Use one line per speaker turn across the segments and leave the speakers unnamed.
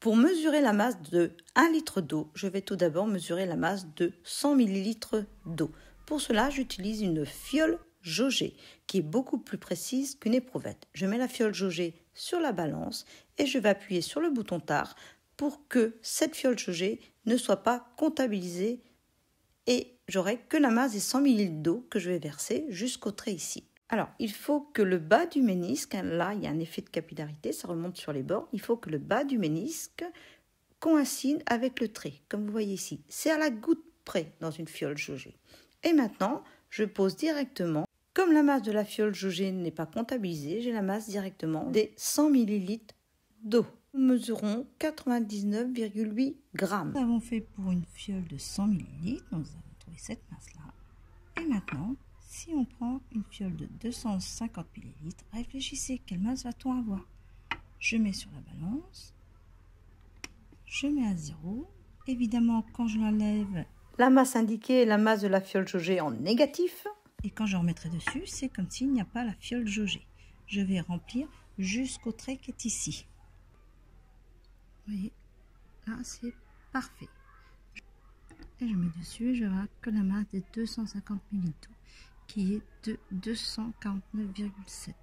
Pour mesurer la masse de 1 litre d'eau, je vais tout d'abord mesurer la masse de 100 ml d'eau. Pour cela, j'utilise une fiole jaugée qui est beaucoup plus précise qu'une éprouvette. Je mets la fiole jaugée sur la balance et je vais appuyer sur le bouton tare pour que cette fiole jaugée ne soit pas comptabilisée et j'aurai que la masse des 100 ml d'eau que je vais verser jusqu'au trait ici. Alors, il faut que le bas du ménisque, là il y a un effet de capillarité, ça remonte sur les bords, il faut que le bas du ménisque coïncide avec le trait, comme vous voyez ici. C'est à la goutte près dans une fiole jaugée. Et maintenant, je pose directement, comme la masse de la fiole jaugée n'est pas comptabilisée, j'ai la masse directement des 100 ml d'eau. Nous mesurons 99,8 grammes. Nous avons fait pour une fiole de 100 ml, nous avons trouvé cette masse-là. Et maintenant, si on prend une fiole de 250 ml, réfléchissez, quelle masse va-t-on avoir? Je mets sur la balance, je mets à 0. Évidemment, quand je l'enlève, la masse indiquée est la masse de la fiole jaugée en négatif. Et quand je remettrai dessus, c'est comme s'il n'y a pas la fiole jaugée. Je vais remplir jusqu'au trait qui est ici. Vous voyez, là c'est parfait. Et je mets dessus et je vois que la masse des 250 ml qui est de 249,7.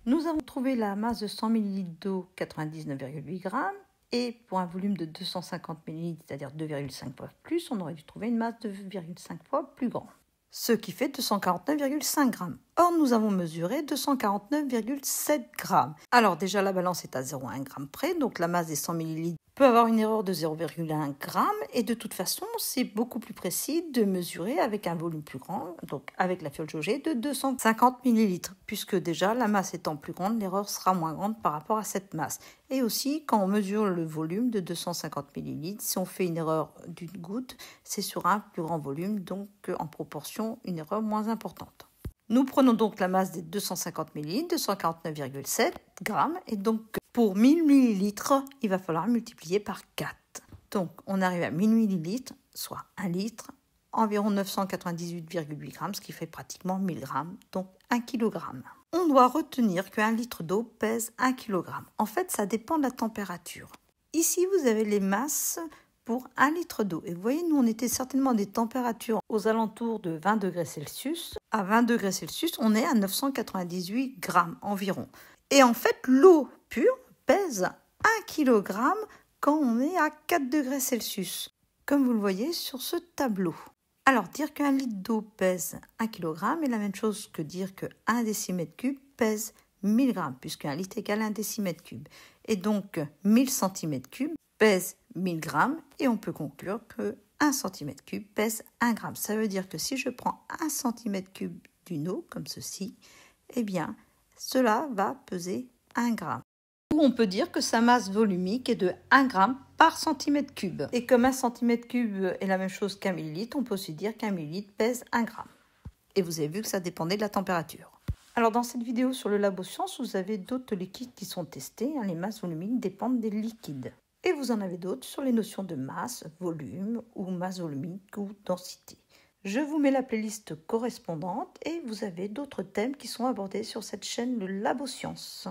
Nous avons trouvé la masse de 100 ml d'eau, 99,8 grammes. Et pour un volume de 250 ml, c'est-à-dire 2,5 fois plus, on aurait dû trouver une masse de 2,5 fois plus grande. Ce qui fait 249,5 grammes. Or, nous avons mesuré 249,7 grammes. Alors déjà, la balance est à 0,1 g près, donc la masse des 100 ml peut avoir une erreur de 0,1 g. Et de toute façon, c'est beaucoup plus précis de mesurer avec un volume plus grand, donc avec la fiole jaugée de 250 ml, puisque déjà, la masse étant plus grande, l'erreur sera moins grande par rapport à cette masse. Et aussi, quand on mesure le volume de 250 ml, si on fait une erreur d'une goutte, c'est sur un plus grand volume, donc en proportion, une erreur moins importante. Nous prenons donc la masse des 250 ml, 249,7 grammes, et donc pour 1000 ml, il va falloir multiplier par 4. Donc on arrive à 1000 ml, soit 1 litre, environ 998,8 grammes, ce qui fait pratiquement 1000 grammes, donc 1 kg. On doit retenir qu'un litre d'eau pèse 1 kg. En fait, ça dépend de la température. Ici, vous avez les masses pour 1 litre d'eau. Et vous voyez, nous, on était certainement des températures aux alentours de 20 degrés Celsius. À 20 degrés Celsius, on est à 998 grammes environ. Et en fait, l'eau pure pèse 1 kg quand on est à 4 degrés Celsius, comme vous le voyez sur ce tableau. Alors, dire qu'un litre d'eau pèse 1 kg est la même chose que dire que 1 décimètre cube pèse 1000 grammes, puisqu'un litre égale 1 décimètre cube. Et donc, 1000 cm3 pèse 1000 grammes, et on peut conclure que 1 cm3 pèse 1 gramme. Ça veut dire que si je prends 1 cm3 d'une eau, comme ceci, eh bien, cela va peser 1 gramme. Ou on peut dire que sa masse volumique est de 1 gramme par centimètre cube. Et comme 1 cm3 est la même chose qu'un millilitre, on peut aussi dire qu'un millilitre pèse 1 gramme. Et vous avez vu que ça dépendait de la température. Alors dans cette vidéo sur le Labo Science, vous avez d'autres liquides qui sont testés. Les masses volumiques dépendent des liquides. Et vous en avez d'autres sur les notions de masse, volume ou masse volumique ou densité. Je vous mets la playlist correspondante et vous avez d'autres thèmes qui sont abordés sur cette chaîne, le Labo Science.